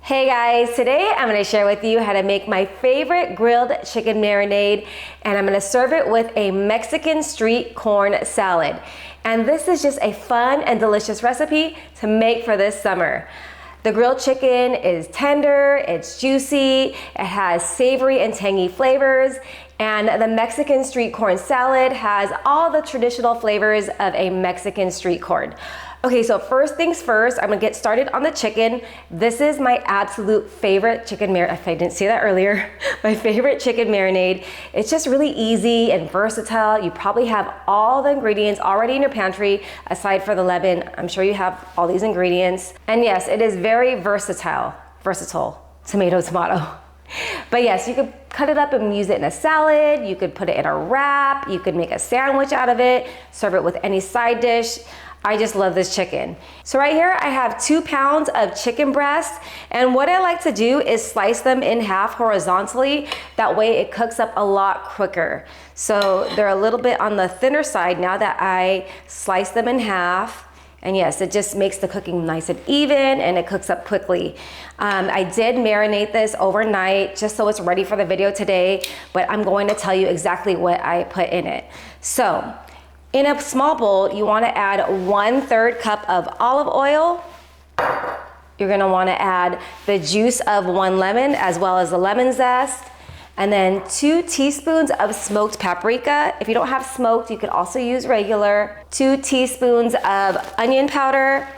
Hey guys, today I'm going to share with you how to make my favorite grilled chicken marinade, and I'm going to serve it with a Mexican street corn salad. And this is just a fun and delicious recipe to make for this summer. The grilled chicken is tender, it's juicy, it has savory and tangy flavors, and the Mexican street corn salad has all the traditional flavors of a Mexican street corn. Okay, so first things first, I'm gonna get started on the chicken. This is my absolute favorite chicken marinade. If I didn't say that earlier, my favorite chicken marinade. It's just really easy and versatile. You probably have all the ingredients already in your pantry, aside for the lemon. I'm sure you have all these ingredients. And yes, it is very versatile, tomato. But yes, you could cut it up and use it in a salad. You could put it in a wrap. You could make a sandwich out of it, serve it with any side dish. I just love this chicken. So right here I have 2 pounds of chicken breast, and what I like to do is slice them in half horizontally. That way it cooks up a lot quicker. So they're a little bit on the thinner side now that I slice them in half. And yes, it just makes the cooking nice and even, and it cooks up quickly. I did marinate this overnight just so it's ready for the video today, but I'm going to tell you exactly what I put in it. So in a small bowl, you want to add 1/3 cup of olive oil. You're going to want to add the juice of 1 lemon as well as the lemon zest. And then 2 teaspoons of smoked paprika. If you don't have smoked, you could also use regular. 2 teaspoons of onion powder.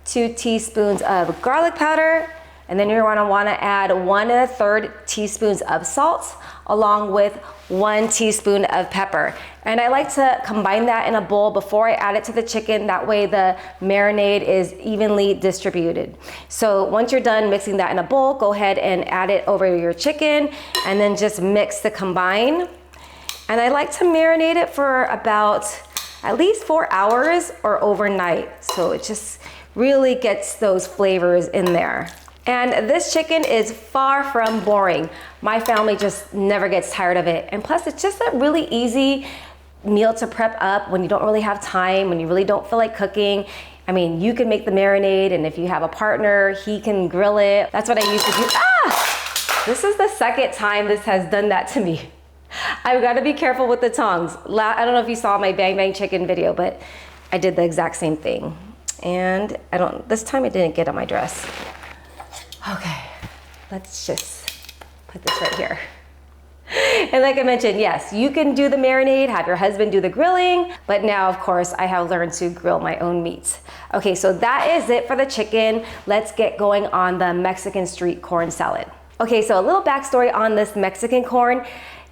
2 teaspoons of garlic powder. And then you're going to want to add 1 1/3 teaspoons of salt along with 1 teaspoon of pepper. And I like to combine that in a bowl before I add it to the chicken. That way the marinade is evenly distributed. So once you're done mixing that in a bowl, go ahead and add it over your chicken and then just mix to combine. And I like to marinate it for about at least 4 hours or overnight. So it just really gets those flavors in there. And this chicken is far from boring. My family just never gets tired of it. And plus it's just a really easy meal to prep up when you don't really have time, when you really don't feel like cooking. I mean, you can make the marinade, and if you have a partner, he can grill it. That's what I used to do. This is the second time this has done that to me. I've got to be careful with the tongs. I don't know if you saw my Bang Bang Chicken video, but I did the exact same thing. And this time it didn't get on my dress. Okay, let's just put this right here. And like I mentioned, yes, you can do the marinade, have your husband do the grilling, but now of course I have learned to grill my own meats. Okay, so that is it for the chicken. Let's get going on the Mexican street corn salad. Okay, so a little backstory on this Mexican corn.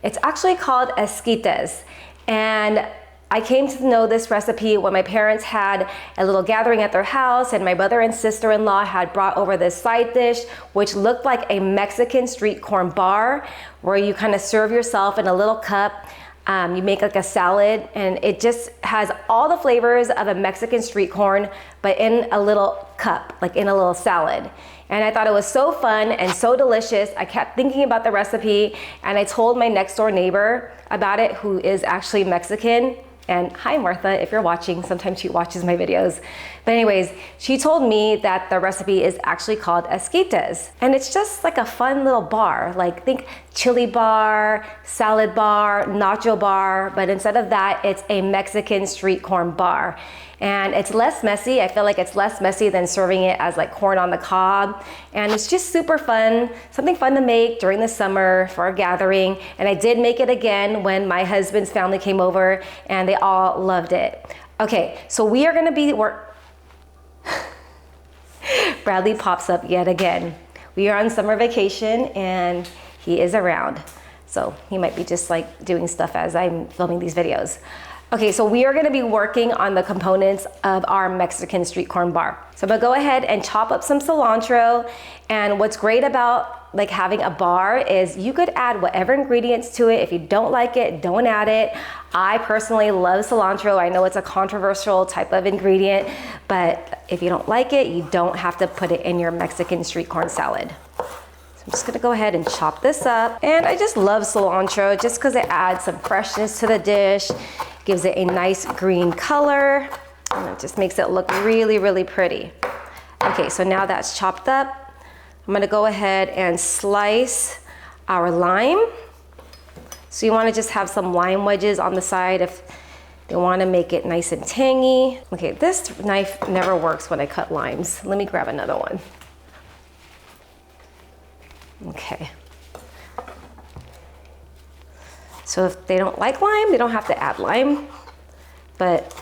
It's actually called Esquites, and I came to know this recipe when my parents had a little gathering at their house, and my brother and sister-in-law had brought over this side dish which looked like a Mexican street corn bar, where you kind of serve yourself in a little cup. You make like a salad, and it just has all the flavors of a Mexican street corn, but in a little cup, like in a little salad. And I thought it was so fun and so delicious. I kept thinking about the recipe, and I told my next door neighbor about it, who is actually Mexican. And hi Martha, if you're watching, sometimes she watches my videos. But anyways, she told me that the recipe is actually called Esquites. And it's just like a fun little bar, like think chili bar, salad bar, nacho bar, but instead of that, it's a Mexican street corn bar. And it's less messy. I feel like it's less messy than serving it as like corn on the cob. And it's just super fun, something fun to make during the summer for a gathering. And I did make it again when my husband's family came over, and they all loved it. Okay, so we are gonna be Bradley pops up yet again. We are on summer vacation and he is around. So he might be just like doing stuff as I'm filming these videos. Okay, so we are gonna be working on the components of our Mexican street corn bar. So I'm gonna go ahead and chop up some cilantro. And what's great about like having a bar is you could add whatever ingredients to it. If you don't like it, don't add it. I personally love cilantro. I know it's a controversial type of ingredient, but if you don't like it, you don't have to put it in your Mexican street corn salad. I'm just gonna go ahead and chop this up. And I just love cilantro just because it adds some freshness to the dish, gives it a nice green color, and it just makes it look really, really pretty. Okay, so now that's chopped up, I'm gonna go ahead and slice our lime. So you wanna just have some lime wedges on the side if they wanna make it nice and tangy. Okay, this knife never works when I cut limes. Let me grab another one. Okay. So if they don't like lime, they don't have to add lime. But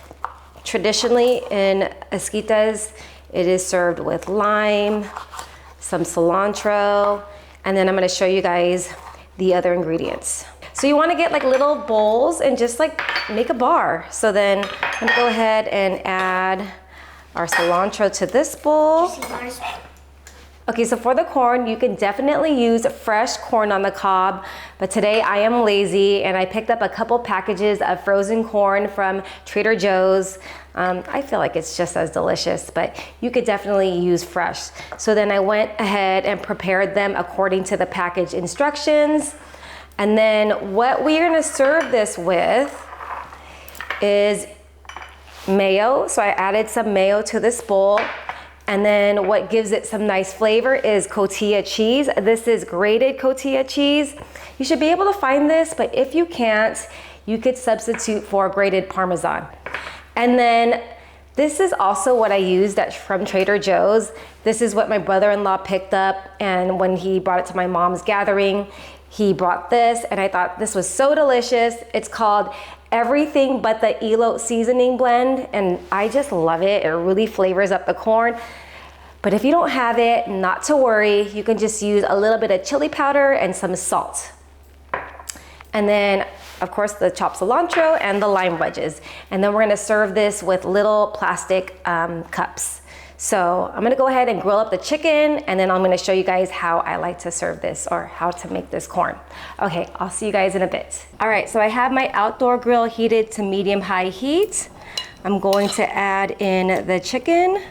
traditionally in Esquites, it is served with lime, some cilantro, and then I'm gonna show you guys the other ingredients. So you wanna get like little bowls and just like make a bar. So then I'm gonna go ahead and add our cilantro to this bowl. Okay, so for the corn, you can definitely use fresh corn on the cob, but today I am lazy and I picked up a couple packages of frozen corn from Trader Joe's. I feel like it's just as delicious, but you could definitely use fresh. So then I went ahead and prepared them according to the package instructions. And then what we're gonna serve this with is mayo. So I added some mayo to this bowl. And then what gives it some nice flavor is cotija cheese. This is grated cotija cheese. You should be able to find this, but if you can't, you could substitute for grated Parmesan. And then this is also what I used from Trader Joe's. This is what my brother-in-law picked up, and when he brought it to my mom's gathering, he brought this, and I thought this was so delicious. It's called Everything But the Elote Seasoning Blend, and I just love it. It really flavors up the corn. But if you don't have it, not to worry. You can just use a little bit of chili powder and some salt. And then, of course, the chopped cilantro and the lime wedges. And then we're gonna serve this with little plastic cups. So I'm gonna go ahead and grill up the chicken, and then I'm gonna show you guys how I like to serve this, or how to make this corn. Okay, I'll see you guys in a bit. All right, so I have my outdoor grill heated to medium-high heat. I'm going to add in the chicken.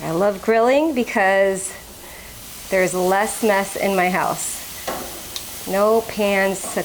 I love grilling because there's less mess in my house. No pans to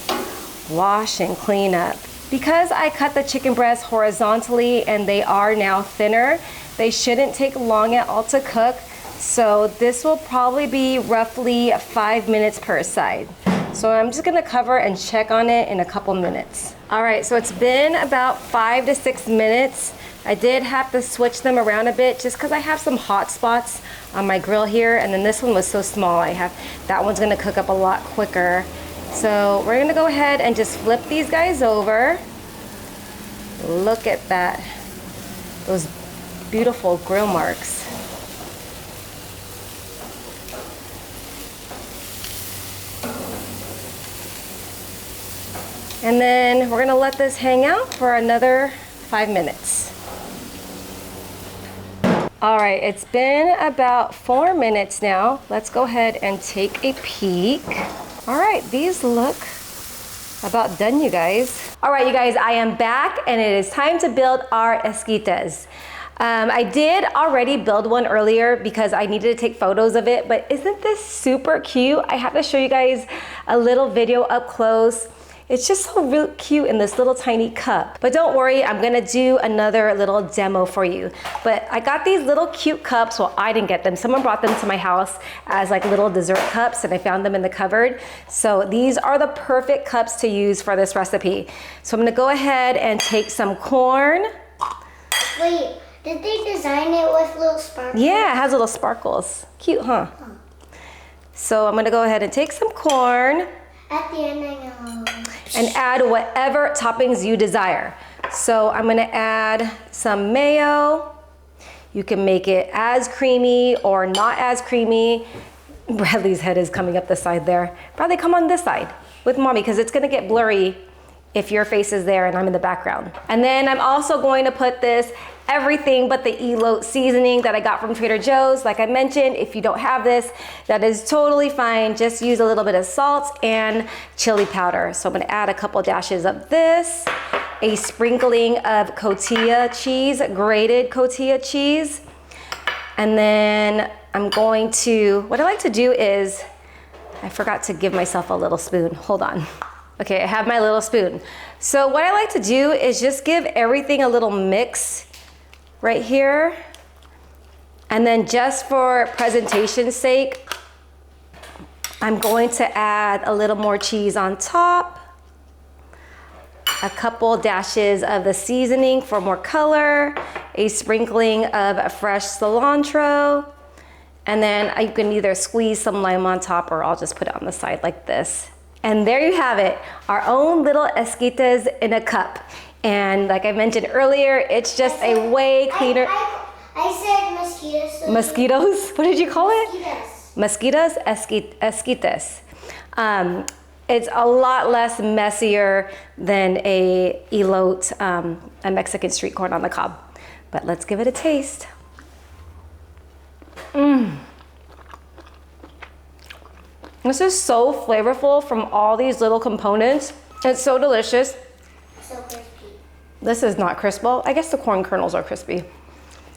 wash and clean up. Because I cut the chicken breasts horizontally and they are now thinner, they shouldn't take long at all to cook. So this will probably be roughly 5 minutes per side. So I'm just gonna cover and check on it in a couple minutes. All right, so it's been about 5 to 6 minutes. I did have to switch them around a bit just because I have some hot spots on my grill here, and then this one was so small, that one's gonna cook up a lot quicker. So we're gonna go ahead and just flip these guys over. Look at that, those beautiful grill marks. And then we're gonna let this hang out for another 5 minutes. All right, it's been about 4 minutes now. Let's go ahead and take a peek. All right, these look about done, you guys. All right, you guys, I am back and it is time to build our esquites. I did already build one earlier because I needed to take photos of it, but isn't this super cute? I have to show you guys a little video up close. It's just so real cute in this little tiny cup. But don't worry, I'm gonna do another little demo for you. But I got these little cute cups. Well, I didn't get them. Someone brought them to my house as like little dessert cups, and I found them in the cupboard. So these are the perfect cups to use for this recipe. So I'm gonna go ahead and take some corn. Wait, did they design it with little sparkles? Yeah, it has little sparkles. Cute, huh? Oh. So I'm gonna go ahead and take some corn. At the end, I know. And add whatever toppings you desire. So I'm gonna add some mayo. You can make it as creamy or not as creamy. Bradley's head is coming up the side there. Bradley, come on this side with mommy, because it's gonna get blurry if your face is there and I'm in the background. And then I'm also going to put this everything but the elote seasoning that I got from Trader Joe's. Like I mentioned, if you don't have this, that is totally fine. Just use a little bit of salt and chili powder. So I'm gonna add a couple dashes of this, a sprinkling of cotija cheese, grated cotija cheese. And then I'm going to, what I like to do is, I forgot to give myself a little spoon, hold on. Okay, I have my little spoon. So what I like to do is just give everything a little mix right here. And then just for presentation's sake, I'm going to add a little more cheese on top, a couple dashes of the seasoning for more color, a sprinkling of fresh cilantro, and then you can either squeeze some lime on top or I'll just put it on the side like this. And there you have it, our own little esquites in a cup. And like I mentioned earlier, it's just a way cleaner. I said mosquitoes. Mosquitoes? What did you call Mosquitoes. it? Mosquitoes? Esquites. It's a lot less messier than a elote, a Mexican street corn on the cob. But let's give it a taste. This is so flavorful from all these little components. It's so delicious. So crispy. This is not crisp. Well, I guess the corn kernels are crispy.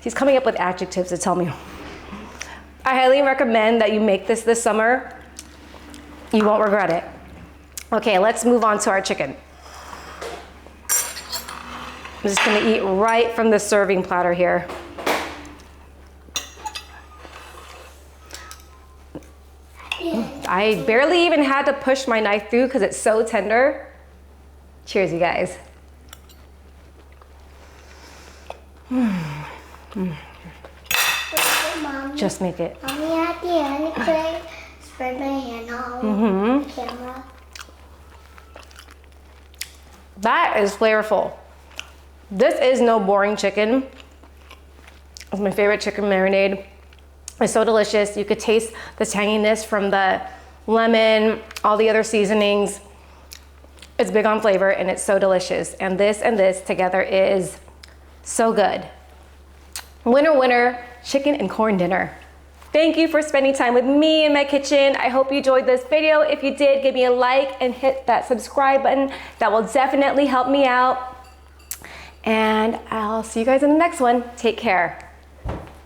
He's coming up with adjectives to tell me. I highly recommend that you make this summer. You won't regret it. Okay, let's move on to our chicken. I'm just gonna eat right from the serving platter here. I barely even had to push my knife through because it's so tender. Cheers, you guys. Just make it. Mommy, at the end, could I spread my hand all over the camera? That is flavorful. This is no boring chicken. It's my favorite chicken marinade. It's so delicious. You could taste the tanginess from the lemon, all the other seasonings. It's big on flavor and it's so delicious. And this together is so good. Winner, winner, chicken and corn dinner. Thank you for spending time with me in my kitchen. I hope you enjoyed this video. If you did, give me a like and hit that subscribe button. That will definitely help me out. And I'll see you guys in the next one. Take care.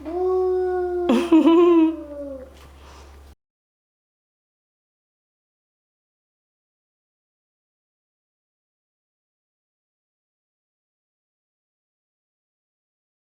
Boo.